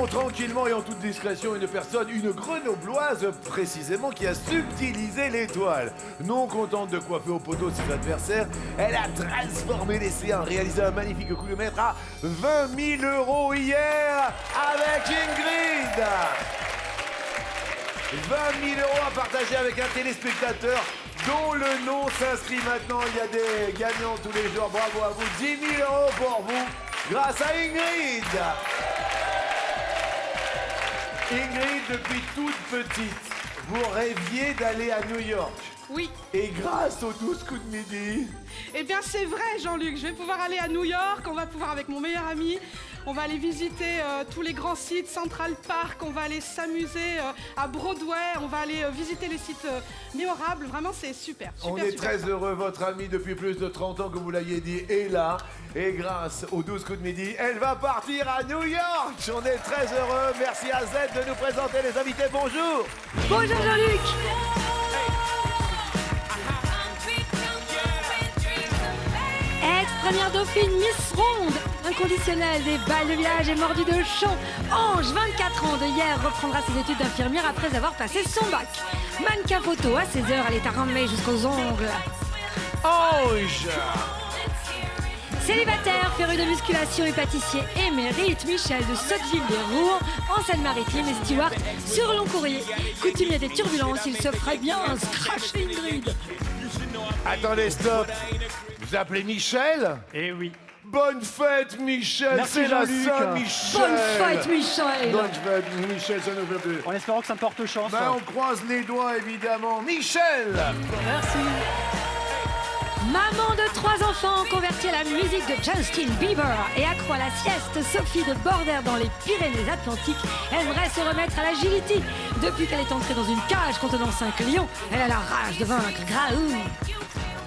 Recevons tranquillement et en toute discrétion une grenobloise précisément qui a subtilisé l'étoile. Non contente de coiffer au poteau ses adversaires, elle a transformé les siens, réalisé un magnifique coup de maître à 20 000 € hier avec Ingrid. 20 000 € à partager avec un téléspectateur dont le nom s'inscrit maintenant. Il y a des gagnants tous les jours. Bravo à vous. 10 000 € pour vous grâce à Ingrid. Ingrid, depuis toute petite, vous rêviez d'aller à New York. Oui. Et grâce aux 12 coups de midi... Eh bien, c'est vrai, Jean-Luc. Je vais pouvoir aller à New York. On va pouvoir, avec mon meilleur ami, on va aller visiter tous les grands sites, Central Park. On va aller s'amuser à Broadway. On va aller visiter les sites mémorables. Vraiment, c'est super. On est très heureux. Votre ami, depuis plus de 30 ans, que vous l'ayez dit, est là. Et grâce aux 12 coups de midi, elle va partir à New York. On est très heureux. Merci à Z de nous présenter les invités. Bonjour. Bonjour Jean-Luc. Ex-première dauphine Miss Ronde, inconditionnelle des bals de village et mordue de chant. Ange, 24 ans de hier, reprendra ses études d'infirmière après avoir passé son bac. Mannequin photo, à 16 heures, elle est armée jusqu'aux ongles. Ange. Célibataire, féru de musculation et pâtissier émérite, Michel de Sotteville-les-Roures, en Seine-Maritime et steward sur long courrier. Coutumier des turbulences, il se ferait bien un scratch Ingrid. Attendez, stop. Vous appelez Michel? Eh oui. Bonne fête, Michel. Merci, c'est la Jean-Luc. Saint-Michel. Bonne fête, Michel. Bonne fête, Michel, ça nous fait plaisir. En espérant que ça me porte chance. Ben, on croise les doigts, évidemment. Michel. Merci. Maman de 3 enfants, convertie à la musique de Justin Bieber et accro à la sieste, Sophie de Border dans les Pyrénées-Atlantiques aimerait se remettre à l'agility. Depuis qu'elle est entrée dans une cage contenant 5 lions, elle a la rage de vaincre Graou.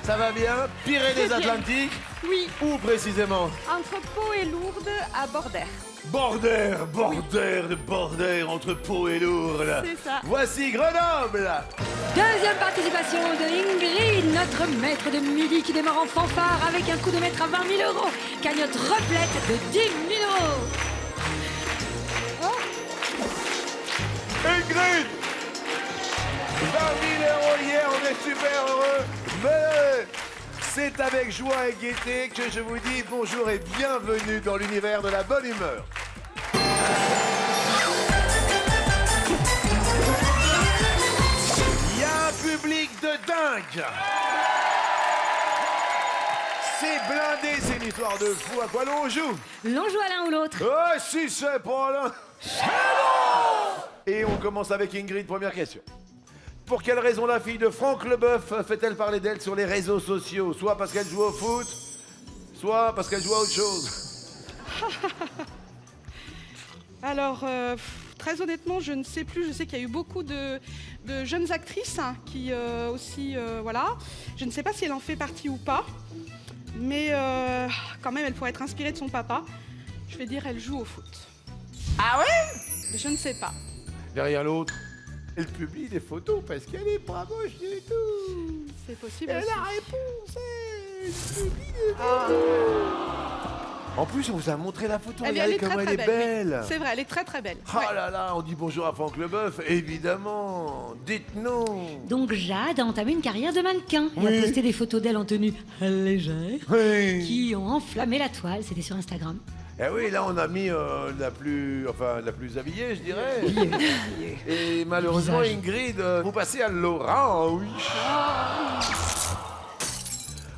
Ça va bien? Pyrénées-Atlantiques? Oui. Où précisément? Entre Pau et Lourdes, à Border. Border, entre Pau et Lourdes. C'est ça. Voici Grenoble. Deuxième participation de Ingrid, notre maître de midi qui démarre en fanfare avec un coup de maître à 20 000 €. Cagnotte replète de 10 000 €. Ingrid. 20 000 € hier, on est super heureux. Mais c'est avec joie et gaieté que je vous dis bonjour et bienvenue dans l'univers de la bonne humeur. Il y a un public de dingue. C'est blindé, c'est une histoire de fou. À quoi l'on joue? L'on joue à l'un ou l'autre. Oh, si c'est pas là. C'est bon. Et on commence avec Ingrid, première question. Pour quelle raison la fille de Franck Leboeuf fait-elle parler d'elle sur les réseaux sociaux? Soit parce qu'elle joue au foot, soit parce qu'elle joue à autre chose. Alors, très honnêtement, je ne sais plus. Je sais qu'il y a eu beaucoup de jeunes actrices qui aussi, voilà. Je ne sais pas si elle en fait partie ou pas. Mais quand même, elle pourrait être inspirée de son papa. Je vais dire, elle joue au foot. Ah ouais? Je ne sais pas. Derrière l'autre, elle publie des photos parce qu'elle est pas moche du tout. C'est possible Et aussi. la réponse est... elle publie des Ah. En plus, on vous a montré la photo. Eh bien, Regardez elle est comment très, elle très est belle. belle. Oui. C'est vrai, elle est très très belle. Oh Ouais. là là, on dit bonjour à Franck Leboeuf, évidemment. Dites-nous. Donc Jade a entamé une carrière de mannequin et Oui. a posté des photos d'elle en tenue légère Oui. qui ont enflammé la toile. C'était sur Instagram. Eh oui, là on a mis la plus habillée, je dirais. Et malheureusement, Visage. Ingrid, vous passez à Laurent, oui.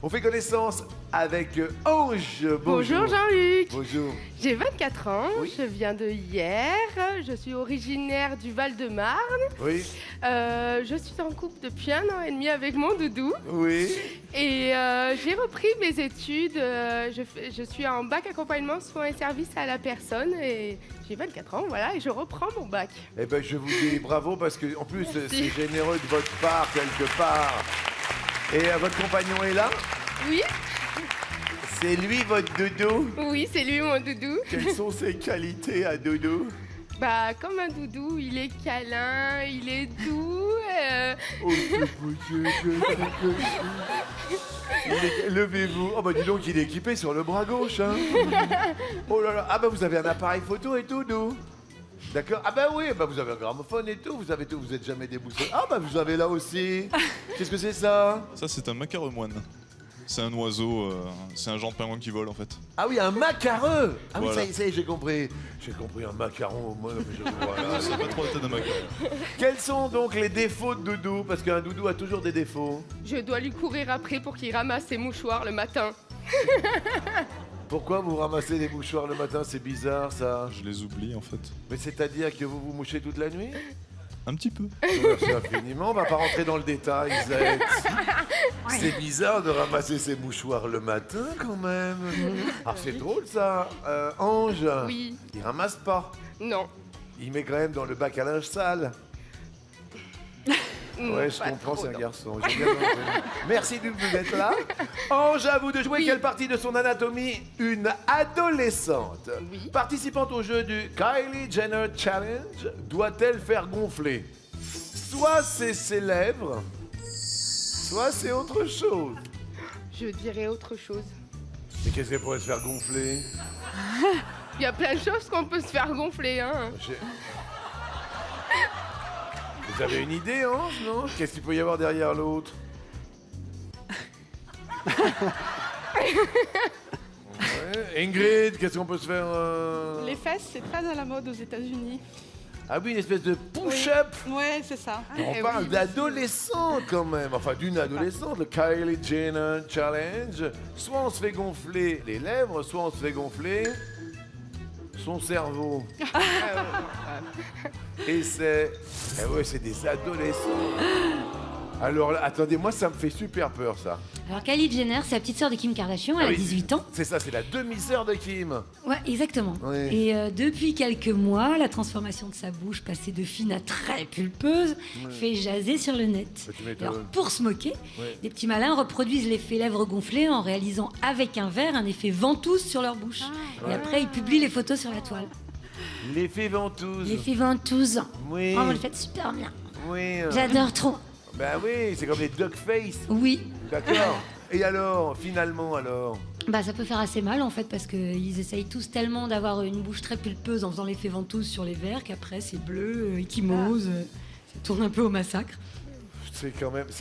On fait connaissance avec Ange. Bonjour Jean-Luc, Bonjour. j'ai 24 ans, Oui. je viens de hier, je suis originaire du Val-de-Marne, Oui, je suis en couple depuis 1 an et demi avec mon doudou oui. et j'ai repris mes études, je suis en bac accompagnement soins et services à la personne et j'ai 24 ans, voilà, et je reprends mon bac. Eh ben, je vous dis bravo parce que en plus c'est généreux de votre part quelque part. Et votre compagnon est là? Oui, C'est lui votre doudou? oui, c'est lui mon doudou. Quelles sont ses qualités à doudou? Bah, comme un doudou, il est câlin, il est doux. Oh, levez-vous. Oh bah dis donc, il est équipé sur le bras gauche, hein. Oh là là. Ah bah vous avez un appareil photo et tout, nous. D'accord. Ah bah oui, bah vous avez un gramophone et tout, vous avez tout, vous êtes jamais déboussé. Ah bah vous avez là aussi. Qu'est-ce que c'est ça? Ça, c'est un macaremoine. C'est un oiseau, c'est un genre de pingouin qui vole en fait. Ah oui, un macareux. Ah oui, Voilà. ça y est, j'ai compris. J'ai compris un macaron. Moi, voilà. C'est pas trop la tête d'un macaron. Quels sont donc les défauts de Doudou? Parce qu'un doudou a toujours des défauts. Je dois lui courir après pour qu'il ramasse ses mouchoirs le matin. Pourquoi vous ramassez les mouchoirs le matin? C'est bizarre ça. Je les oublie en fait. Mais c'est-à-dire que vous vous mouchez toute la nuit? Un petit peu. Merci infiniment, on va pas rentrer dans le détail, Zette. C'est bizarre de ramasser ses mouchoirs le matin quand même. Ah, c'est drôle ça. Ange, Oui. il ramasse pas. Non. Il met quand même dans le bac à linge sale. Ouais, je pas comprends, trop, c'est un non. garçon. J'ai bien compris. Merci d'être là. Ange, à vous de jouer. Oui. Quelle partie de son anatomie une adolescente Oui. participante au jeu du Kylie Jenner Challenge doit-elle faire gonfler? Soit c'est ses lèvres, soit c'est autre chose. Je dirais autre chose. Mais qu'est-ce qu'elle pourrait se faire gonfler? Il y a plein de choses qu'on peut se faire gonfler, hein. J'ai- Vous avez une idée, Ange, non? Qu'est-ce qu'il peut y avoir derrière l'autre? Ouais. Ingrid, qu'est-ce qu'on peut se faire Les fesses, c'est très à la mode aux États-Unis. Ah oui, une espèce de push-up. Ouais, c'est ça. On Eh parle oui, d'adolescente quand même, enfin d'une adolescente, le Kylie Jenner Challenge. Soit on se fait gonfler les lèvres, soit on se fait gonfler son cerveau. Et c'est... Eh ouais, c'est des adolescents. Alors là, attendez, moi ça me fait super peur ça. Alors Kylie Jenner, c'est la petite sœur de Kim Kardashian, elle Ah oui. a 18 ans. C'est ça, c'est la demi-sœur de Kim. Ouais, exactement. Oui. Et depuis quelques mois, la transformation de sa bouche, passée de fine à très pulpeuse, fait jaser sur le net. Bah, tu m'étonnes. Alors pour se moquer, Ouais. les petits malins reproduisent l'effet lèvres gonflées en réalisant avec un verre un effet ventouse sur leur bouche. Et après, ils publient les photos sur la toile. L'effet ventouse. L'effet ventouse. Oui. Oh, vous le faites super bien. Oui. J'adore trop. Bah oui, c'est comme les duck face. Oui. D'accord. Et alors, finalement alors? Bah ça peut faire assez mal en fait parce qu'ils essayent tous tellement d'avoir une bouche très pulpeuse en faisant l'effet ventouse sur les verres qu'après c'est bleu, échymose, ça tourne un peu au massacre. C'est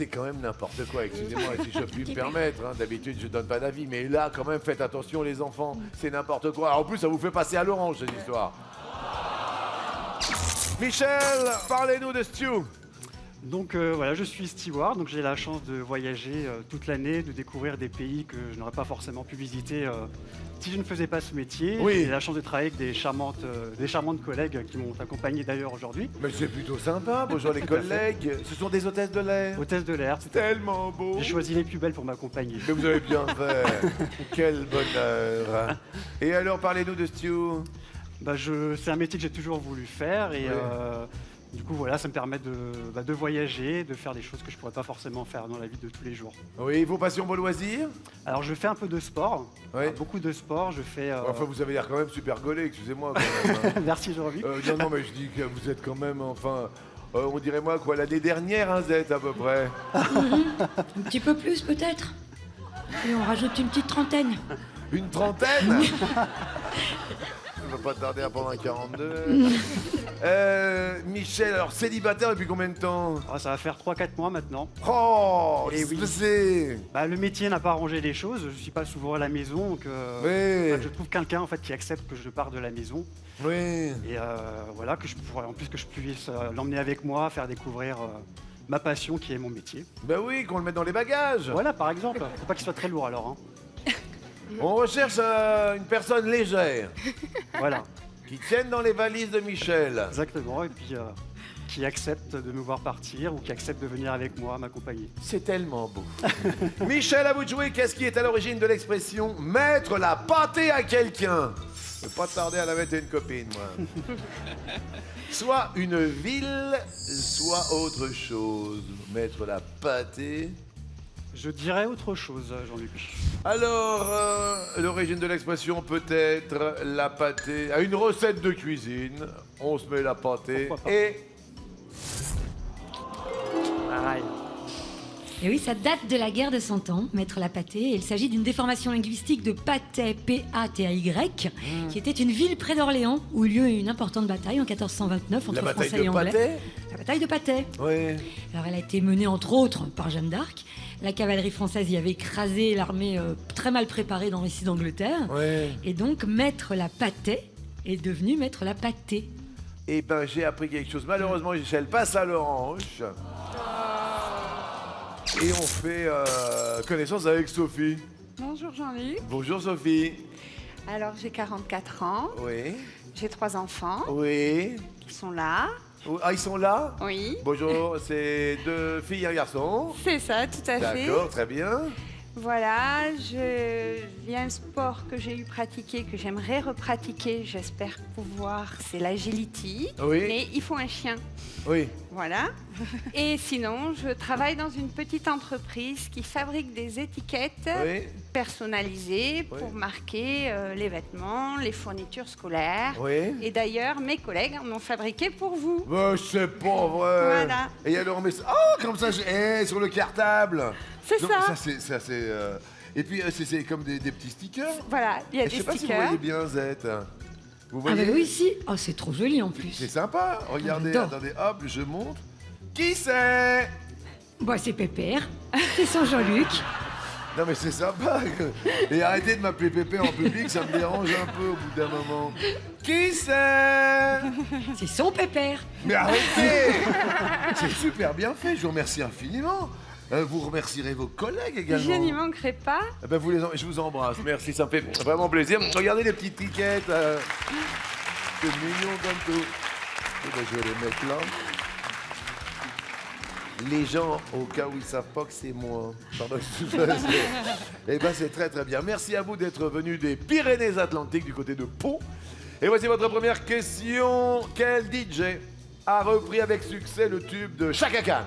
quand même n'importe quoi, excusez-moi si je puis me permettre, hein. D'habitude je donne pas d'avis, mais là quand même faites attention les enfants, c'est n'importe quoi. Alors, en plus ça vous fait passer à l'orange cette histoire. Michel, parlez-nous de Stu. Donc voilà, je suis steward, donc j'ai la chance de voyager toute l'année, de découvrir des pays que je n'aurais pas forcément pu visiter si je ne faisais pas ce métier. Oui. J'ai la chance de travailler avec des charmantes collègues qui m'ont accompagné d'ailleurs aujourd'hui. Mais c'est plutôt sympa, bonjour les collègues. Ce sont des hôtesses de l'air. Hôtesse de l'air, C'est tellement beau. j'ai choisi les plus belles pour m'accompagner. Mais vous avez bien fait. Quel bonheur. Et alors parlez-nous de Stu. Bah, c'est un métier que j'ai toujours voulu faire et Oui. du coup voilà, ça me permet de voyager, de faire des choses que je pourrais pas forcément faire dans la vie de tous les jours. Oui, vos passions, vos loisirs. Alors je fais un peu de sport, Oui. beaucoup de sport, je fais... Enfin, vous avez l'air quand même super gaulé, excusez-moi. Quand même, hein. Merci Jean-Luc. Non, mais je dis que vous êtes quand même, enfin, on dirait moi quoi, l'année dernière, hein, Zette, à peu près. Un petit peu plus peut-être. Et on rajoute une petite trentaine. Une trentaine. Ça va pas tarder à prendre un 42. Michel, alors célibataire depuis combien de temps? Ah, ça va faire 3-4 mois maintenant. Oh, Eh oui. c'est... Bah, le métier n'a pas arrangé les choses, je suis pas souvent à la maison, donc Oui, je trouve quelqu'un en fait qui accepte que je parte de la maison oui. et voilà que je pourrais, en plus que je puisse l'emmener avec moi, faire découvrir ma passion qui est mon métier. Ben oui, qu'on le mette dans les bagages. Voilà par exemple, faut pas qu'il soit très lourd alors. Hein. On recherche une personne légère Voilà, qui tienne dans les valises de Michel. exactement, et puis qui accepte de me voir partir ou qui accepte de venir avec moi m'accompagner. C'est tellement beau. Michel, à vous de jouer. Qu'est-ce qui est à l'origine de l'expression mettre la pâtée à quelqu'un? Je vais pas tarder à la mettre à une copine, moi. Soit une ville, soit autre chose. Mettre la pâtée. Je dirais autre chose, Jean-Luc. Alors, l'origine de l'expression peut être la pâtée. À une recette de cuisine, on se met la pâtée Pourquoi pas. et... Aïe. Et oui, ça date de la guerre de 100 ans, Maître Lapatay. Et il s'agit d'une déformation linguistique de Patay, P-A-T-A-Y, qui était une ville près d'Orléans où eut lieu une importante bataille en 1429 entre La bataille Français et de Anglais. Patay. La bataille de Patay. Oui. Alors elle a été menée entre autres par Jeanne d'Arc. La cavalerie française y avait écrasé l'armée très mal préparée dans le récit d'Angleterre. Oui. Et donc Maître Lapatay est devenu Maître Lapatay. Eh ben, j'ai appris quelque chose. Malheureusement, Michel passe à l'orange. Et on fait connaissance avec Sophie. Bonjour Jean-Luc. Bonjour Sophie. Alors j'ai 44 ans, Oui. j'ai 3 enfants Oui. qui sont là. Ah, ils sont là? Oui, Bonjour, c'est 2 filles et un garçon. c'est ça, tout à fait. D'accord, très bien. Voilà, il y a un sport que j'ai eu pratiqué, que j'aimerais repratiquer, j'espère pouvoir, c'est l'agility. Oui. Mais il faut un chien. Oui. Voilà. Et sinon, je travaille dans une petite entreprise qui fabrique des étiquettes Oui. personnalisées Oui. pour marquer les vêtements, les fournitures scolaires. Oui. Et d'ailleurs, mes collègues en ont fabriqué pour vous. Bah, c'est pas vrai. Voilà. Et alors, mais oh, comme ça, sur le cartable. C'est Donc, ça. Ça, c'est. Et puis, c'est comme des petits stickers. Voilà, il y a Et des je sais pas si vous stickers. voyez bien, Zette. Vous Ah voyez? bah oui, si. Oh, c'est trop joli en plus. C'est sympa. Regardez, j'adore. attendez, hop, je montre. Qui c'est? Bah, c'est Pépère. C'est son Jean-Luc. Non, mais c'est sympa. Et arrêtez de m'appeler Pépé en public, ça me dérange un peu au bout d'un moment. Qui c'est? C'est son Pépère. Mais arrêtez! C'est super bien fait, je vous remercie infiniment. Vous remercierez vos collègues également. Je n'y manquerai pas. Eh ben, je vous embrasse, merci, ça me fait vraiment plaisir. Regardez les petites tickets. C'est mignon comme tout. Eh ben, je vais les mettre là. Les gens, au cas où ils savent pas que c'est moi. Pardon, eh ben, c'est très très bien. Merci à vous d'être venus des Pyrénées-Atlantiques du côté de Pau. Et voici votre première question. Quel DJ a repris avec succès le tube de Chaka Khan?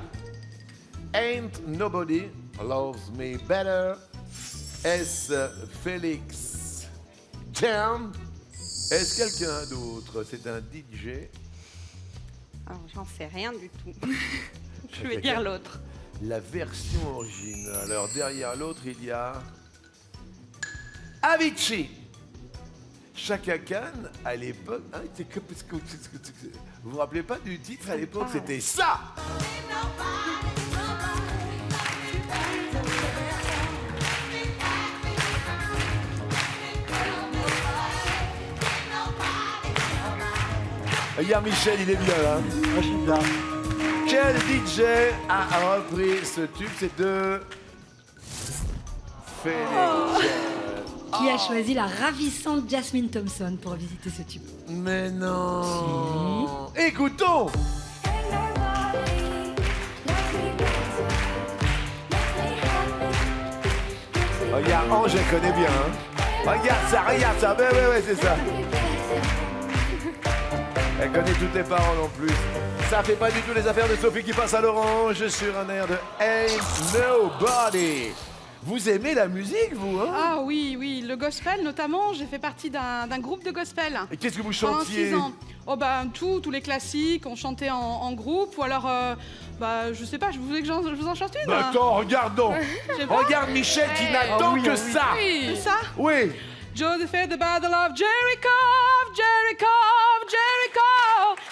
Ain't Nobody Loves Me Better. Est-ce Félix Jam? Est-ce quelqu'un d'autre? C'est un DJ. Alors, j'en sais rien du tout. Je vais Ok. dire l'autre. La version originale. Alors derrière l'autre, il y a Avicii. Chaka Khan, à l'époque, hein, vous vous rappelez pas du titre à l'époque? C'était ça. Regarde Michel, il est bien là. Moi, je suis bien. Quel DJ a repris ce tube? C'est de Félix. Qui a choisi la ravissante Jasmine Thompson pour visiter ce tube. Mais non. Écoutons. Regarde, Ange, elle connaît bien. Hein. Regarde ça. Ouais, c'est ça. Elle connaît toutes les paroles en plus. Ça fait pas du tout les affaires de Sophie qui passe à l'orange sur un air de Ain't Nobody. Vous aimez la musique, vous, hein? Ah oui, le gospel notamment, j'ai fait partie d'un groupe de gospel. Et qu'est-ce que vous Pendant chantiez? 6 ans. Oh ben tous les classiques, on chantait en groupe ou alors, je sais pas, je voulais que je vous en chante une. Bah attends, regarde donc. Je sais pas. Regarde Michel qui n'attend oui, que ah oui. ça. C'est ça? Oui. Joe fed the battle of Jericho, Jericho, Jericho.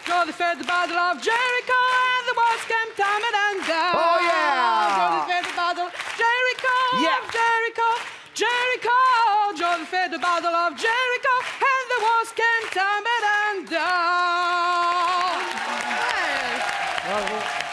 Joe fed the battle of Jericho, and the walls came tumbling and down. Oh, yeah. Joe fed the battle of Jericho, Yeah. Jericho, Jericho. Joe fed the battle of Jericho, and the walls came tumbling and down. Ouais.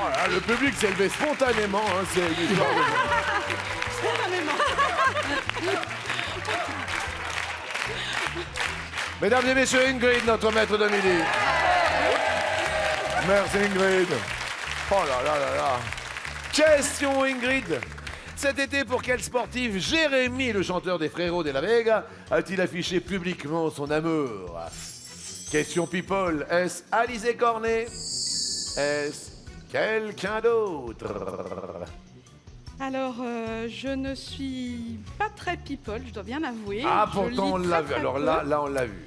Oh là, le public s'est levé spontanément. Hein, c'est l'histoire de... Mesdames et messieurs, Ingrid, notre maître de midi. Merci Ingrid. Oh là là là là. Question Ingrid. Cet été, pour quel sportif Jérémy, le chanteur des Frérots de la Vega, a-t-il affiché publiquement son amour? Question people. Est-ce Alizé Cornet? Est-ce quelqu'un d'autre? Alors, je ne suis pas très people, je dois bien avouer. Ah, Je pourtant, on lis l'a très, vu. très Alors peu. là, on l'a vu.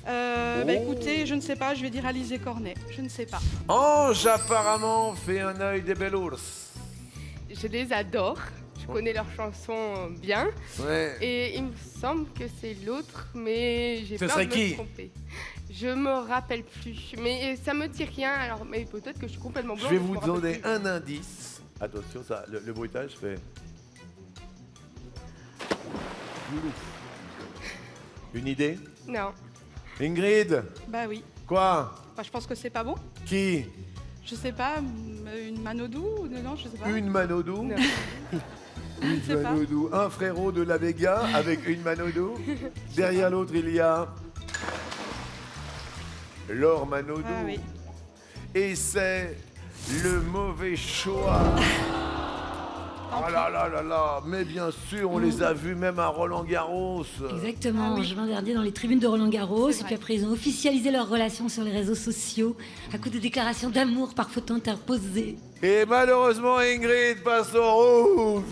Bah, écoutez, je ne sais pas, je vais dire Alizé Cornet. Je ne sais pas. Ange, apparemment, fait un œil des belles ours. Je les adore. Je connais leurs chansons bien. Ouais. Et il me semble que c'est l'autre, mais j'ai Ce peur serait de qui me tromper. Je me rappelle plus. Mais ça me dit rien, alors mais peut-être que je suis complètement Je blanc. vais mais vous me rappelle donner plus. un indice. Attention, ça, le bruitage fait. Une idée? Non. Ingrid? Bah oui. Quoi? Bah, je pense que c'est pas bon. Qui? Je sais pas, une Manodou? Non, je sais pas. Une Manodou? Non. Une sais pas. Manodou. Un frérot de la Vega avec une Manodou. Derrière l'autre, il y a Laure Manodou. Ah oui. Et c'est le mauvais choix. Oh là là là là, mais bien sûr, on les a vus même à Roland-Garros. Exactement, Ah oui. juin dernier dans les tribunes de Roland-Garros. C'est Et puis vrai. après, ils ont officialisé leur relation sur les réseaux sociaux à coup de déclarations d'amour par photo interposée. Et malheureusement, Ingrid passe au rouge.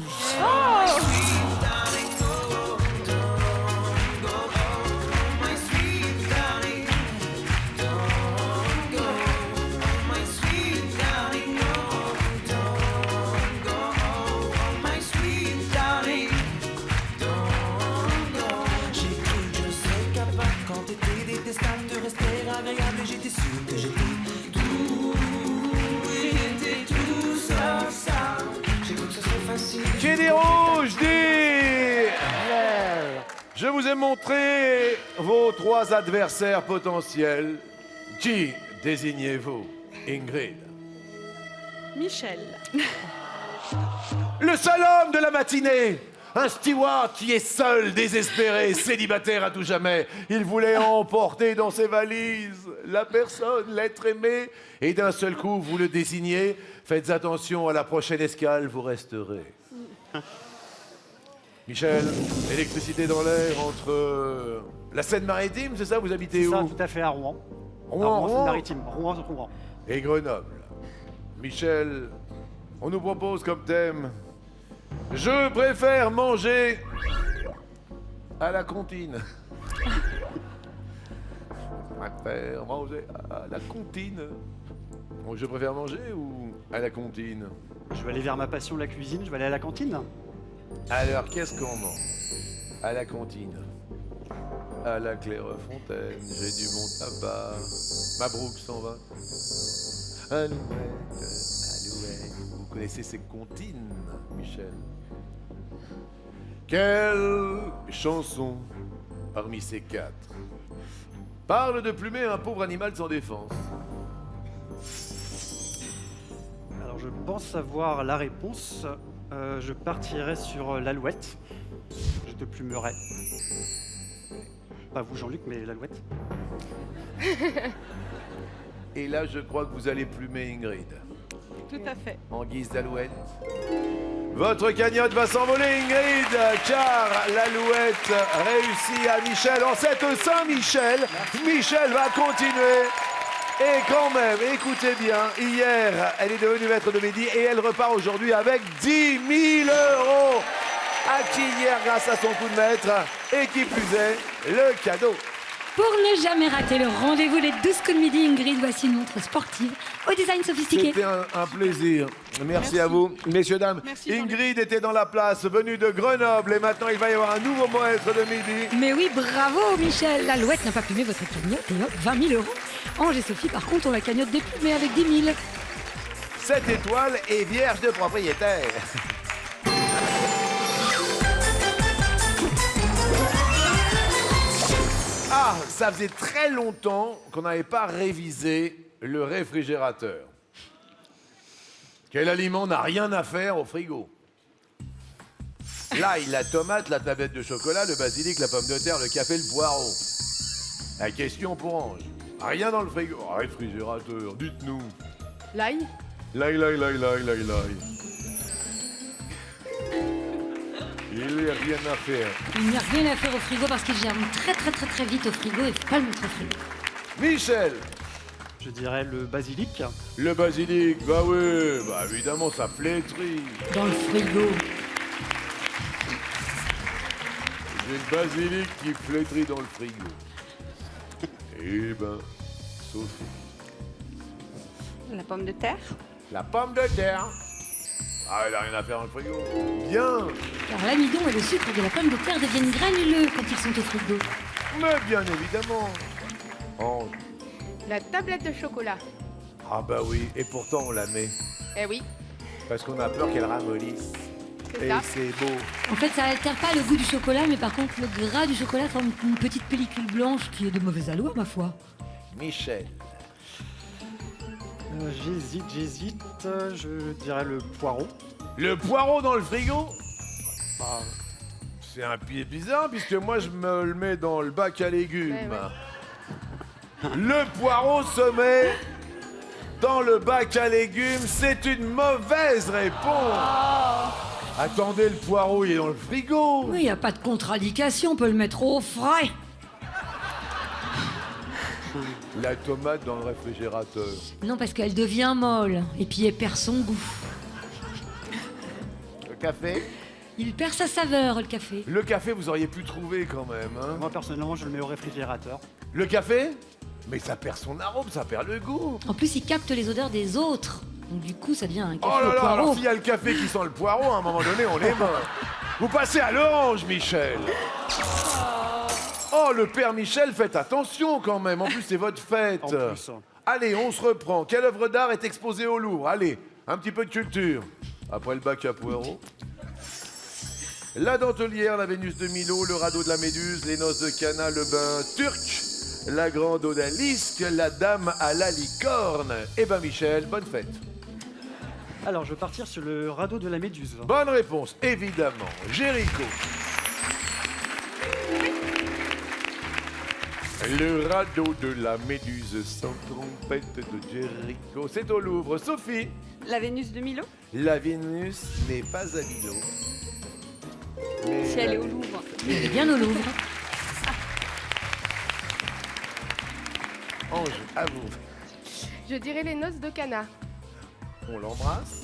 Qui dit rouge dit... Je vous ai montré vos 3 adversaires potentiels. Qui désignez-vous, Ingrid? Michel. Le seul homme de la matinée. Un steward qui est seul, désespéré, célibataire à tout jamais. Il voulait emporter dans ses valises la personne, l'être aimé. Et d'un seul coup, vous le désignez. Faites attention, à la prochaine escale, vous resterez. Michel, électricité dans l'air entre la Seine-Maritime, c'est ça? Vous habitez C'est où? ça, tout à fait, à Rouen. Rouen, À Rouen Seine-Maritime. Rouen. et Grenoble. Michel, on nous propose comme thème « Je préfère manger à la comptine ». Je préfère manger à la comptine. Bon, je préfère manger ou à la comptine? Je vais aller vers ma passion, la cuisine. Je vais aller à la cantine. Alors, qu'est-ce qu'on mange à la comptine? À la Clairefontaine, j'ai du bon tabac. Mabrouk 120. Alouette, alouette. Vous connaissez ces comptines, Michel? Quelle chanson parmi ces 4 parle de plumer un pauvre animal sans défense? Alors, je pense savoir la réponse. Je partirai sur l'Alouette. Je te plumerai. Pas vous, Jean-Luc, mais l'Alouette. Et là, je crois que vous allez plumer Ingrid. Tout à fait. En guise d'alouette. Votre cagnotte va s'envoler, Ingrid, car l'alouette réussit à Michel. En cette Saint-Michel, Michel va continuer. Et quand même, écoutez bien, hier, elle est devenue maître de midi et elle repart aujourd'hui avec 10 000 €. Acquis hier grâce à son coup de maître. Et qui plus est, le cadeau. Pour ne jamais rater le rendez-vous des 12 coups de midi, Ingrid, voici une montre sportive au design sophistiqué. C'était un plaisir. Merci à vous, messieurs, dames. Merci, Jean-Luc. Ingrid était dans la place, venue de Grenoble, et maintenant il va y avoir un nouveau maître de midi. Mais oui, bravo Michel. L'Alouette n'a pas plumé votre cagnotte et hop, 20 000 €. Ange et Sophie, par contre, ont la cagnotte déplumée avec 10 000. Cette étoile est vierge de propriétaire. Ah, ça faisait très longtemps qu'on n'avait pas révisé le réfrigérateur. Quel aliment n'a rien à faire au frigo? L'ail, la tomate, la tablette de chocolat, le basilic, la pomme de terre, le café, le poireau. La question pour Ange. Rien dans le frigo. Oh, réfrigérateur, dites-nous. L'ail. L'ail, l'ail, l'ail, l'ail, l'ail, l'ail. Il n'y a rien à faire. Il n'y a rien à faire au frigo parce qu'il germe très vite au frigo et faut pas le mettre au frigo. Michel, Je dirais le basilic. Le basilic, bah oui, bah évidemment, ça flétrit. Dans le frigo. J'ai le basilic qui flétrit dans le frigo. Eh ben, Sophie. La pomme de terre. La pomme de terre. Ah, elle a rien à faire dans le frigo. Bien. Car l'amidon et le sucre de la pomme de terre deviennent granuleux quand ils sont au frigo. Mais bien évidemment. Oh. La tablette de chocolat. Ah bah oui, et pourtant on la met. Eh oui, Parce qu'on a peur qu'elle ramollisse. c'est Et ça. c'est beau. En fait, ça altère pas le goût du chocolat, mais par contre, le gras du chocolat forme une petite pellicule blanche qui est de mauvaise allure, ma foi. Michel. J'hésite. Je dirais le poireau. Le poireau dans le frigo. Ah, c'est un pied bizarre puisque moi je me le mets dans le bac à légumes. Ouais, Le poireau se met dans le bac à légumes. C'est une mauvaise réponse. Attendez, le poireau il est dans le frigo. Oui, y a pas de contre-indication, on peut le mettre au frais. La tomate dans le réfrigérateur. Non, parce qu'elle devient molle, et puis elle perd son goût. Le café. Il perd sa saveur, le café. Le café vous auriez pu trouver quand même. Hein. Moi, personnellement, je le mets au réfrigérateur. Le café. Mais ça perd son arôme, ça perd le goût. En plus, il capte les odeurs des autres. Donc du coup, ça devient un café Oh là au là, poireau. alors s'il y a le café qui sent le poireau, à un moment donné, on est mort. Vous passez à l'orange, Michel. Oh, le père Michel, faites attention quand même. En plus, c'est votre fête. En plus. Allez, on se reprend. Quelle œuvre d'art est exposée au Louvre? Allez, un petit peu de culture. Après le bac à poireaux. La dentelière, la Vénus de Milo, le radeau de la Méduse, les noces de Cana, le bain turc, la grande odalisque, la dame à la licorne. Eh ben Michel, bonne fête. Alors, je vais partir sur le radeau de la Méduse. Bonne réponse, évidemment. Jéricho. Le radeau de la Méduse sans trompette de Jéricho. C'est au Louvre. Sophie. La Vénus de Milo. La Vénus n'est pas à Milo. Mais Si elle est au Louvre. Il est bien au Louvre. Ange, à vous. Je dirais les noces de Cana. On l'embrasse.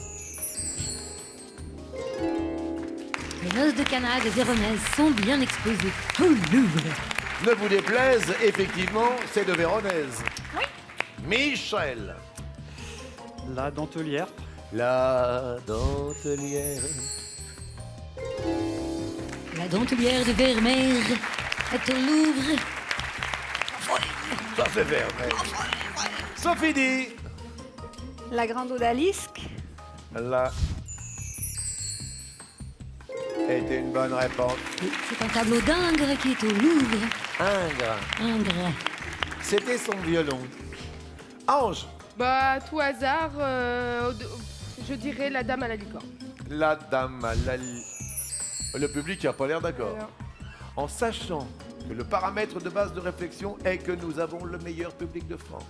Les noces de Cana de Véronèse sont bien exposées au Louvre. Ne vous déplaise, effectivement, c'est de Véronèse. Oui. Michel. La dentelière. La dentelière. La dentelière de Vermeer est au Louvre. Ça c'est Vermeer. Sophie dit. La grande odalisque. La était une bonne réponse. Oui, c'est un tableau d'Ingres qui est au Louvre. Ingres. Ingres. C'était son violon. Ange. Bah, tout hasard, je dirais la dame à la licorne. La dame à la... Le public n'a pas l'air d'accord. Alors, En sachant que le paramètre de base de réflexion est que nous avons le meilleur public de France.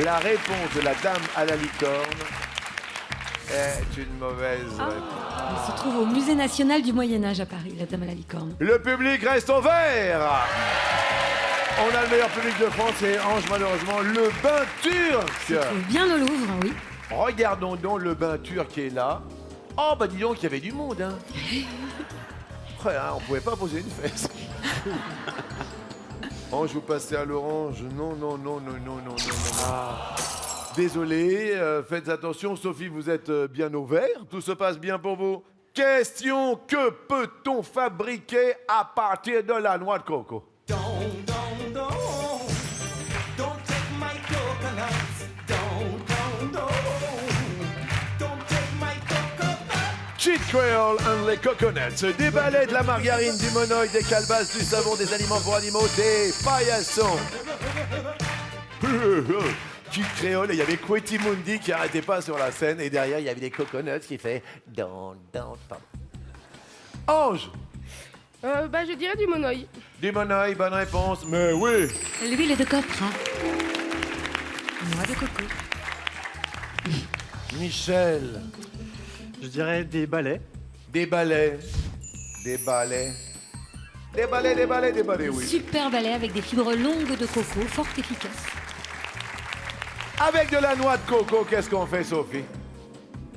La réponse de la dame à la licorne est une mauvaise réponse. Elle se trouve au Musée national du Moyen-Âge à Paris, la dame à la licorne. Le public reste au vert. On a le meilleur public de France et Ange, malheureusement, le bain turc. Bien au Louvre, oui. Regardons donc le bain turc qui est là. Oh, bah dis donc, il y avait du monde, hein. Ouais, hein, on pouvait pas poser une fesse. Ange, vous passez à l'orange. Non, non, non, non, non, non, non, non. Ah. Désolé, faites attention. Sophie, vous êtes bien au vert. Tout se passe bien pour vous. Question, que peut-on fabriquer à partir de la noix de coco? Cheat Creole and les coconuts, des balais, de la margarine, du monoï, des calebasses, du savon, des aliments pour animaux, des paillassons. Cheat Creole, et il y avait Quetti Mundi qui arrêtait pas sur la scène, et derrière il y avait des coconuts qui fait don. Ange, bah, je dirais du monoï. du monoï, bonne réponse, mais oui. L'huile de copra. Noix de coco. Michel, Je dirais des balais. des balais, des balais. Déballez, oui. Super balai avec des fibres longues de coco, fort efficaces. Avec de la noix de coco, qu'est-ce qu'on fait, Sophie?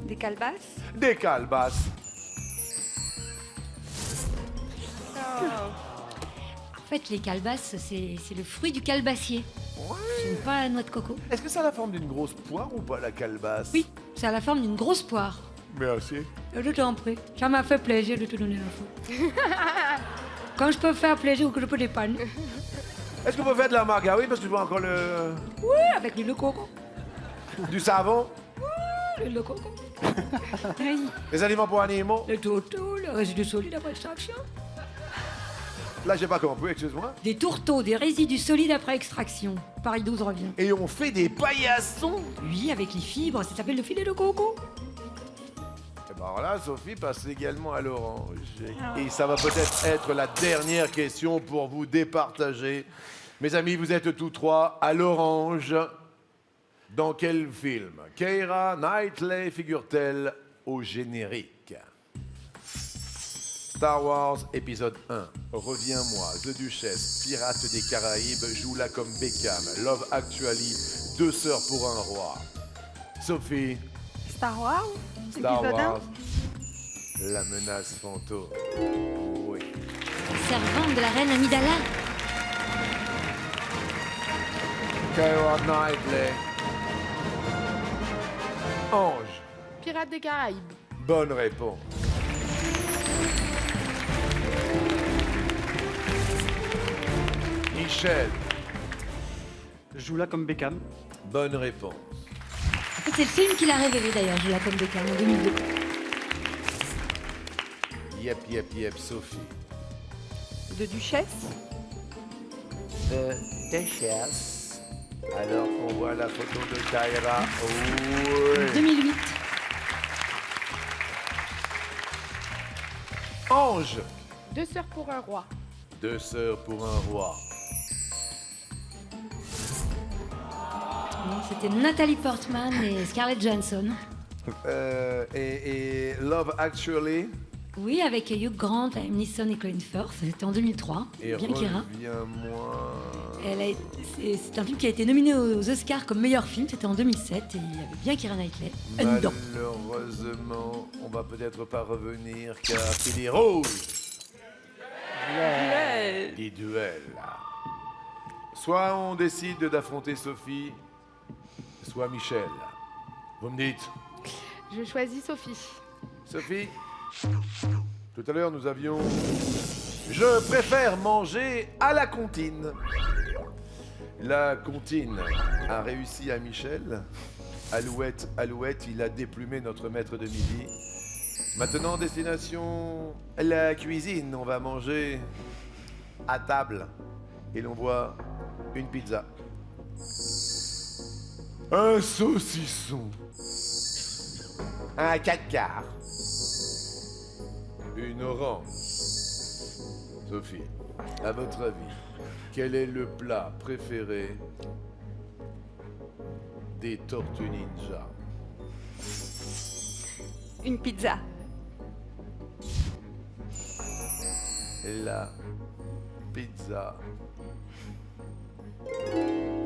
Des calebasses. Des calebasses. En fait, les calebasses, c'est le fruit du calebassier. Ce n'est pas la noix de coco. Est-ce que ça a la forme d'une grosse poire ou pas, la calebasse? Oui, c'est à la forme d'une grosse poire. Merci. Je t'en prie. Ça m'a fait plaisir de te donner l'info. Quand je peux faire plaisir ou que je peux dépanner. Est-ce qu'on peut faire de la margarine parce que je vois encore le... Oui, avec l'huile de coco. du savon, L'huile de coco. Oui. les aliments pour animaux? Le tourteau, le résidu solide après extraction. Là, j'ai pas compris, excuse-moi. Des tourteaux, des résidus solides après extraction. Paris 12 revient. Et on fait des paillassons? Oui, avec les fibres, ça s'appelle le filet de coco. Et ben là, Sophie passe également à l'orange. Et ça va peut-être être la dernière question pour vous départager. Mes amis, vous êtes tous trois à l'orange. Dans quel film Keira Knightley figure-t-elle au générique? Star Wars épisode 1, Reviens-moi, The Duchesse, Pirates des Caraïbes, Joue-la comme Beckham, Love Actually, Deux sœurs pour un roi. Sophie, Star Wars. Star épisode 1. Wars, La menace fantôme. Oui. Servante de la reine Amidala. Keira Knightley. Ange, Pirates des Caraïbes. bonne réponse. Michel, Joue là comme Beckham. bonne réponse. En fait, c'est le film qui l'a révélé d'ailleurs, je la comme Beckham en 2002. Yep, Sophie. De Duchesse. Duchesse. Alors qu'on voit la photo de Keira. Oui. 2008. Ange, Deux sœurs pour un roi. Deux sœurs pour un roi. Non, c'était Nathalie Portman et Scarlett Johansson. Et Love Actually. Oui, avec Hugh Grant, Liam Neeson et Colin Firth. C'était en 2003. Et Bien Keira. Reviens-moi. C'est un film qui a été nominé aux Oscars comme meilleur film. C'était en 2007 et il y avait bien Keira Knightley dedans. Malheureusement, on va peut-être pas revenir car c'est des roses. Des duels. Soit on décide d'affronter Sophie, soit Michel. Vous me dites, Je choisis Sophie. Sophie, tout à l'heure nous avions... Je préfère manger à la comptine. La comptine a réussi à Michel. Alouette, Alouette, il a déplumé notre maître de midi. Maintenant, destination la cuisine. On va manger à table. Et l'on voit une pizza. Un saucisson. Un 4 quarts. Une orange. Sophie, à votre avis, quel est le plat préféré des Tortues Ninja? Une pizza. La pizza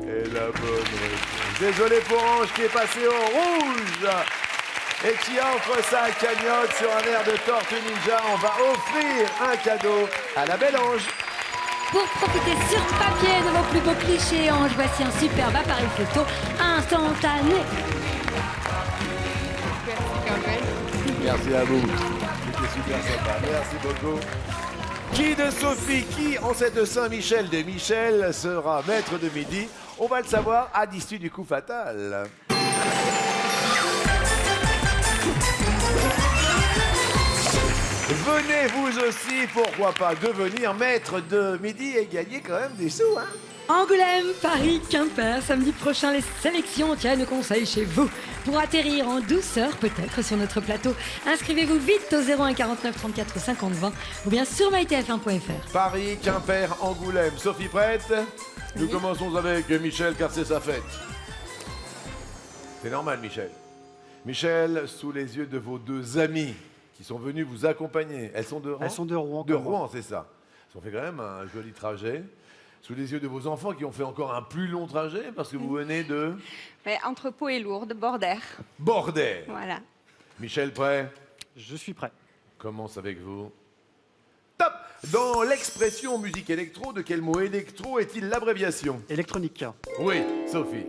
est la bonne réponse. Désolé pour Ange qui est passé au rouge et qui offre sa cagnotte sur un air de Tortue Ninja. On va offrir un cadeau à la belle Ange. Pour profiter sur papier de vos plus beaux clichés, Ange, voici un superbe appareil photo instantané. Merci quand même. Merci à vous. C'était super sympa. Merci beaucoup. Qui de Sophie, qui en cette Saint-Michel de Michel sera maître de midi? On va le savoir à l'issue du coup fatal. Venez vous aussi, pourquoi pas, devenir maître de midi et gagner quand même des sous, hein? Angoulême, Paris, Quimper, samedi prochain, les sélections tiennent conseil chez vous. Pour atterrir en douceur, peut-être, sur notre plateau, inscrivez-vous vite au 01 49 34 50 20 ou bien sur mytf1.fr. Paris, Quimper, Angoulême. Sophie prête? Nous commençons avec Michel car c'est sa fête. C'est normal, Michel. Michel, sous les yeux de vos deux amies qui sont venues vous accompagner. Elles sont de Rouen? Elles sont de Rouen. De comme moi. Rouen, c'est ça. Ils ont fait quand même un joli trajet. Sous les yeux de vos enfants qui ont fait encore un plus long trajet parce que vous venez de Mais entre Pau et Lourdes, Bordère. Bordère. Voilà. Michel, prêt? Je suis prêt. Commence avec vous. Top! Dans l'expression musique électro, de quel mot électro est-il l'abréviation? Électronique. Oui, Sophie.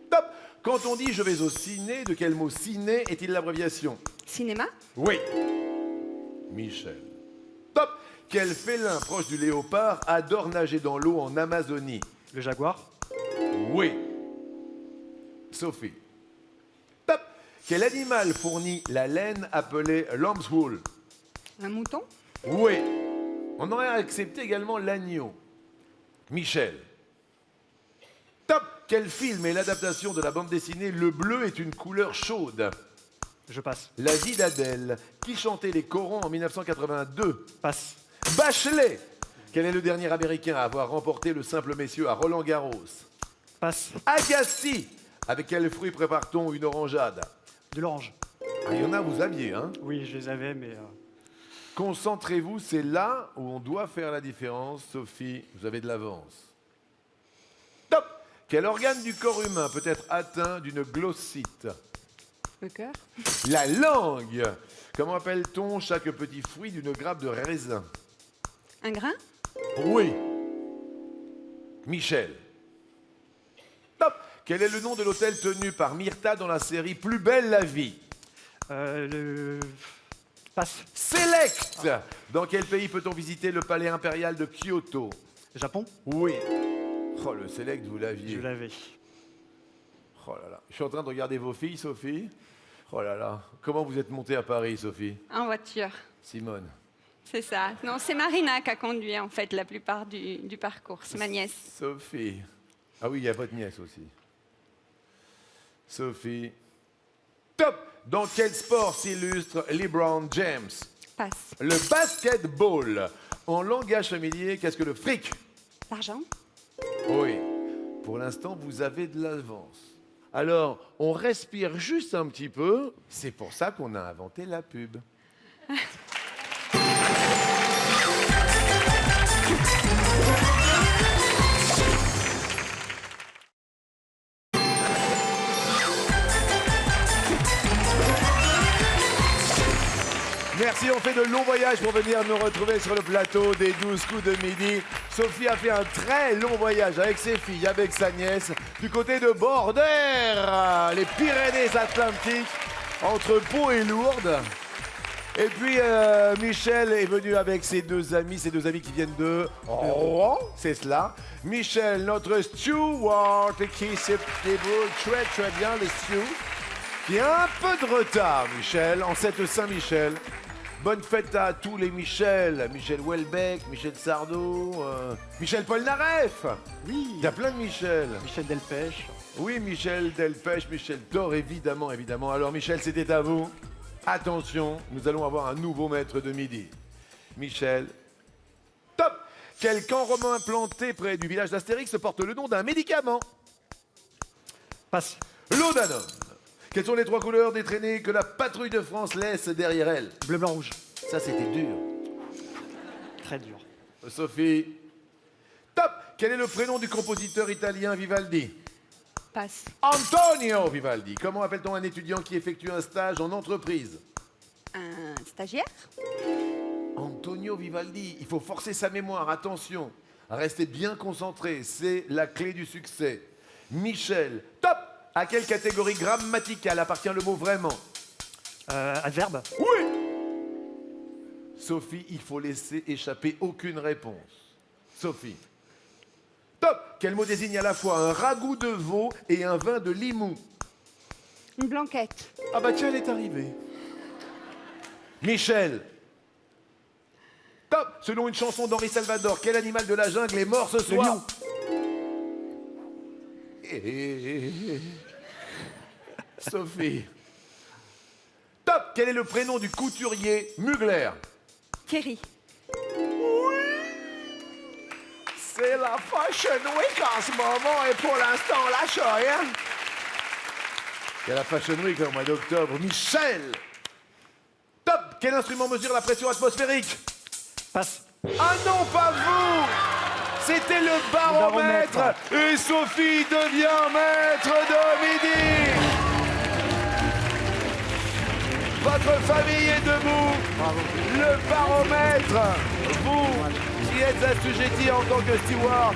Top! Quand on dit je vais au ciné, de quel mot ciné est-il l'abréviation? Cinéma. Oui. Michel. Top! Quel félin proche du léopard adore nager dans l'eau en Amazonie? Le jaguar. Oui. Sophie. Top! Quel animal fournit la laine appelée lamb's wool? Un mouton. Oui. On aurait accepté également l'agneau. Michel. Top! Quel film est l'adaptation de la bande dessinée Le bleu est une couleur chaude? Je passe. La vie d'Adèle. Qui chantait les corons en 1982? Passe. Bachelet. Quel est le dernier Américain à avoir remporté le simple messieurs à Roland-Garros? Passe. Agassi. Avec quel fruit prépare-t-on une orangeade? De l'orange. Ah, il y en a, vous aviez, hein? Oui, je les avais, mais... Concentrez-vous, c'est là où on doit faire la différence. Sophie, vous avez de l'avance. Top! Quel organe du corps humain peut être atteint d'une glossite? Le cœur. La langue! Comment appelle-t-on chaque petit fruit d'une grappe de raisin? Un grain. Oui. Michel. Top! Quel est le nom de l'hôtel tenu par Myrtha dans la série Plus belle la vie? le... Passe. Select! Dans quel pays peut-on visiter le palais impérial de Kyoto? Japon. Oui. Oh, le Select, vous l'aviez. Je l'avais. Oh là là. Je suis en train de regarder vos filles, Sophie. Oh là là. Comment vous êtes montée à Paris, Sophie? En voiture. Simone. C'est ça. Non, c'est Marina qui a conduit en fait la plupart du parcours. C'est ma nièce. Sophie. Ah oui, il y a votre nièce aussi. Sophie. Top! Dans quel sport s'illustre LeBron James? Passe. Le basketball. En langage familier, qu'est-ce que le fric? L'argent. Oui. Pour l'instant, vous avez de l'avance. Alors, on respire juste un petit peu. C'est pour ça qu'on a inventé la pub. Merci, on fait de longs voyages pour venir nous retrouver sur le plateau des 12 coups de midi. Sophie a fait un très long voyage avec ses filles, avec sa nièce, du côté de Bordère, les Pyrénées-Atlantiques, entre Pau et Lourdes. Et puis Michel est venu avec ses deux amis qui viennent de Rouen, c'est cela. Michel, notre steward, qui se débrouille très très bien, le stew, qui a un peu de retard, Michel, en cette Saint-Michel. Bonne fête à tous les Michel. Michel Houellebecq, Michel Sardou, Michel Polnareff. Oui. Il y a plein de Michel. Michel Delpech. Oui, Michel Delpech, Michel Thor, évidemment. Alors, Michel, c'était à vous. Attention, nous allons avoir un nouveau maître de midi. Michel. Top! Quel camp romain implanté près du village d'Astérix porte le nom d'un médicament? Passe. Laudanum. Quelles sont les trois couleurs des traînées que la patrouille de France laisse derrière elle? Bleu, blanc, rouge. Ça, c'était dur. Très dur. Sophie. Top! Quel est le prénom du compositeur italien Vivaldi? Passe. Antonio Vivaldi. Comment appelle-t-on un étudiant qui effectue un stage en entreprise? Un stagiaire. Antonio Vivaldi. Il faut forcer sa mémoire. Attention. Restez bien concentré. C'est la clé du succès. Michel. Top! À quelle catégorie grammaticale appartient le mot vraiment? Adverbe. Oui! Sophie, il faut laisser échapper aucune réponse. Sophie. Top! Quel mot désigne à la fois un ragoût de veau et un vin de Limoux? Une blanquette. Ah bah tiens, elle est arrivée. Michel. Top! Selon une chanson d'Henri Salvador, quel animal de la jungle est mort ce soir? lion. Sophie. Top! Quel est le prénom du couturier Mugler? Thierry. C'est la Fashion Week en ce moment et pour l'instant on lâche rien. Il y a la Fashion Week au mois d'octobre. Michel. Top! Quel instrument mesure la pression atmosphérique? Passe. Ah non, pas vous! C'était le baromètre et Sophie devient maître de midi. Votre famille est debout. Le baromètre, vous qui êtes assujetti en tant que steward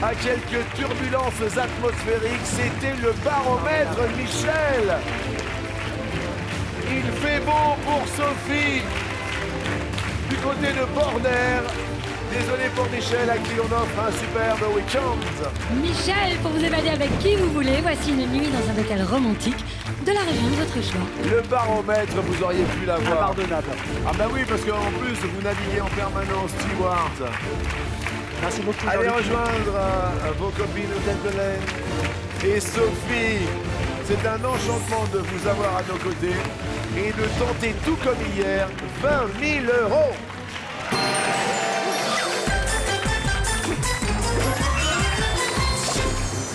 à quelques turbulences atmosphériques, c'était le baromètre Michel. Il fait beau pour Sophie du côté de Border. Désolé pour Michel, à qui on offre un superbe week-end. Michel, pour vous évader avec qui vous voulez, voici une nuit dans un hôtel romantique de la région de votre choix. Le baromètre, vous auriez pu l'avoir. Impardonnable. Ah bah oui, parce qu'en plus, vous naviguez en permanence, Stewart. Merci beaucoup. Allez Jean-Luc. rejoindre vos copines au Deltelaine. Et Sophie, c'est un enchantement de vous avoir à nos côtés et de tenter tout comme hier 20 000 euros.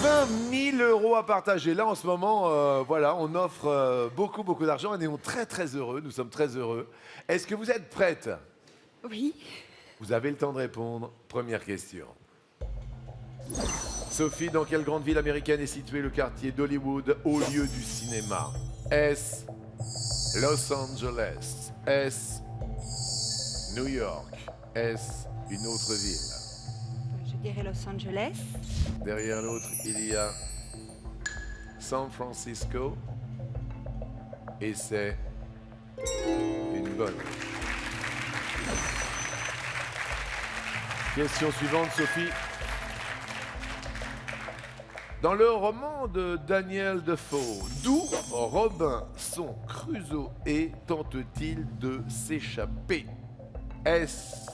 €20 à partager. Là, en ce moment, voilà, on offre beaucoup d'argent et nous sommes très heureux. Nous sommes très heureux. Est-ce que vous êtes prête? Oui. Vous avez le temps de répondre. Première question. Sophie, dans quelle grande ville américaine est situé le quartier d'Hollywood au lieu du cinéma? Est-ce Los Angeles? Est-ce New York? Est-ce une autre ville? Je dirais Los Angeles. Derrière l'autre, il y a San Francisco. Et c'est une bonne. Question suivante, Sophie. Dans le roman de Daniel Defoe, d'où Robinson Crusoe tente-t-il de s'échapper? Est-ce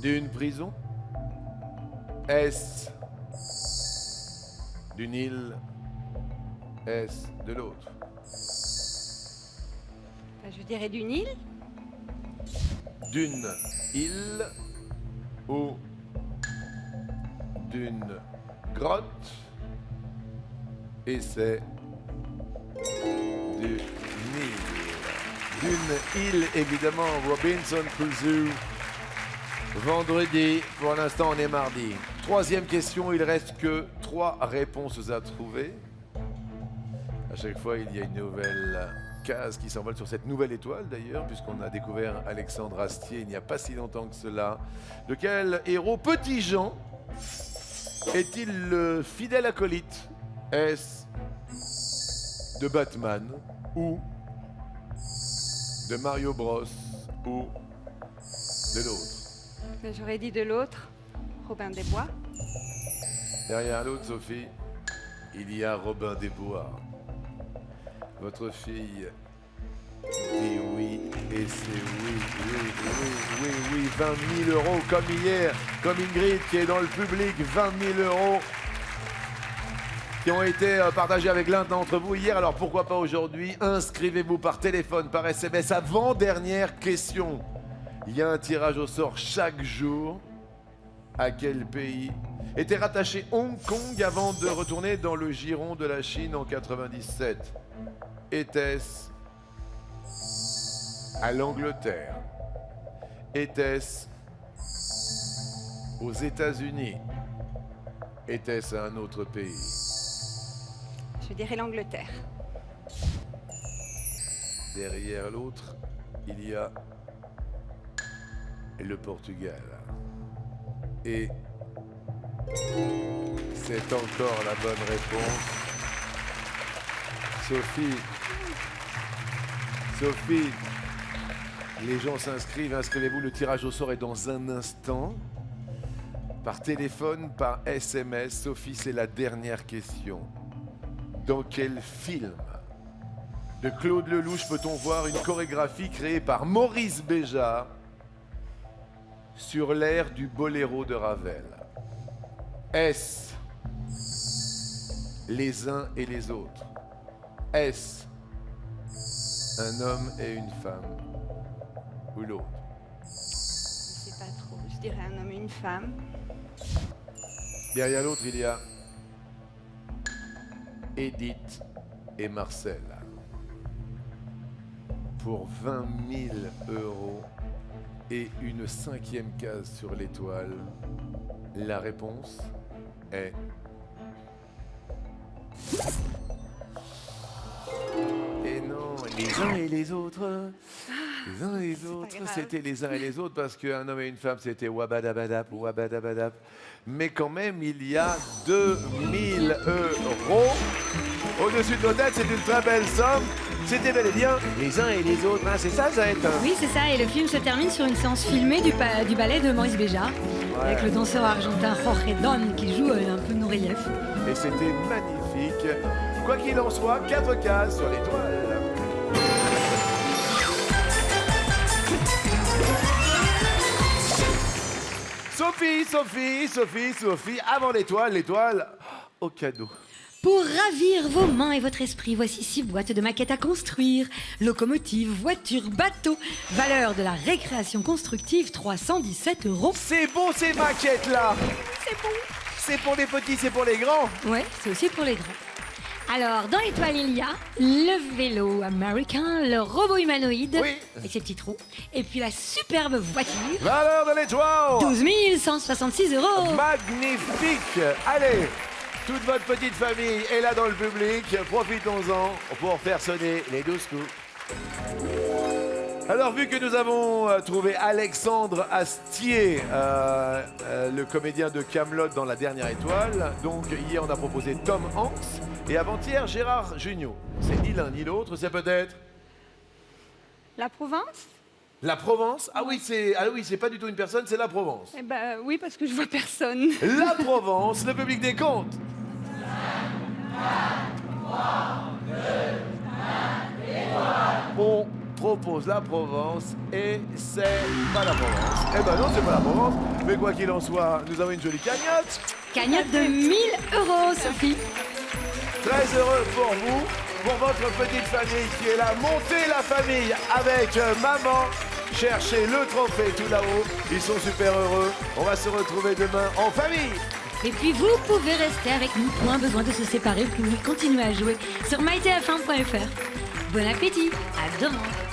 d'une prison? Est-ce d'une île? Est-ce de l'autre? Je dirais d'une île. D'une île ou d'une grotte? Et c'est d'une île. D'une île, évidemment, Robinson Crusoe. Vendredi, pour l'instant on est mardi. Troisième question, il reste que 3 réponses à trouver. À chaque fois, il y a une nouvelle case qui s'envole sur cette nouvelle étoile d'ailleurs, puisqu'on a découvert Alexandre Astier il n'y a pas si longtemps que cela. De quel héros Petit Jean est-il le fidèle acolyte? Est-ce de Batman ou de Mario Bros ou de l'autre? J'aurais dit de l'autre. Robin des Bois. Derrière l'autre, Sophie, il y a Robin des Bois. Votre fille dit oui, et c'est oui. 20 000 euros comme hier, comme Ingrid qui est dans le public, 20 000 euros qui ont été partagés avec l'un d'entre vous hier. Alors pourquoi pas aujourd'hui? Inscrivez-vous par téléphone, par SMS. Avant-dernière question. Il y a un tirage au sort chaque jour. À quel pays était rattaché Hong Kong avant de retourner dans le giron de la Chine en 97? Était-ce à l'Angleterre? Était-ce aux États-Unis? Était-ce à un autre pays? Je dirais l'Angleterre. Derrière l'autre, il y a le Portugal. Et c'est encore la bonne réponse. Sophie, les gens s'inscrivent, inscrivez-vous, le tirage au sort est dans un instant. Par téléphone, par SMS. Sophie, c'est la dernière question. Dans quel film de Claude Lelouch peut-on voir une chorégraphie créée par Maurice Béjart sur l'air du Boléro de Ravel? Est-ce les uns et les autres? Est-ce un homme et une femme? Ou l'autre? Je sais pas trop. Je dirais un homme et une femme. Derrière l'autre, il y a Edith et Marcel. Pour 20 000 euros, et une 5e case sur l'étoile. La réponse est... Et non, les uns et les autres. Les uns et les autres, c'était les uns et les autres parce qu'un homme et une femme, c'était wabadabadap, wabadabadap. Mais quand même, il y a 2000 euros au-dessus de nos têtes. C'est une très belle somme. C'était bel et bien les uns et les autres. Hein, c'est ça, Zaët? Oui, c'est ça. Et le film se termine sur une séance filmée du ballet de Maurice Béjart, avec le danseur argentin Jorge Don qui joue un peu nos reliefs. Et c'était magnifique. Quoi qu'il en soit, 4 cases sur l'étoile. Sophie, avant l'étoile, au cadeau. Pour ravir vos mains et votre esprit, voici 6 boîtes de maquettes à construire. Locomotive, voiture, bateau. Valeur de la récréation constructive, 317 €. C'est bon ces maquettes-là. C'est bon. C'est pour les petits, c'est pour les grands. Ouais, c'est aussi pour les grands. Alors, dans l'étoile, il y a le vélo américain, le robot humanoïde, Oui. avec ses petits trous, et puis la superbe voiture, Valeur de l'étoile. 12 166 €. Magnifique. Allez, toute votre petite famille est là dans le public. Profitons-en pour faire sonner les 12 coups. Alors, vu que nous avons trouvé Alexandre Astier, le comédien de Kaamelott dans La Dernière Étoile, donc hier on a proposé Tom Hanks, et avant-hier Gérard Jugnot. C'est ni l'un ni l'autre, c'est peut-être La Provence? la Provence. Ah oui, c'est pas du tout une personne, c'est la Provence. Eh ben oui, parce que je vois personne. La Provence, le public des comptes. On propose la Provence et c'est pas la Provence. Eh ben non, c'est pas la Provence. Mais quoi qu'il en soit, nous avons une jolie cagnotte. Cagnotte de 1 000 €, Sophie. Très heureux pour vous, pour votre petite famille qui est là. Montez la famille avec maman. Cherchez le trophée tout là-haut. Ils sont super heureux. On va se retrouver demain en famille. Et puis vous pouvez rester avec nous, point besoin de se séparer, vous pouvez continuer à jouer sur mytf1.fr. Bon appétit, à demain.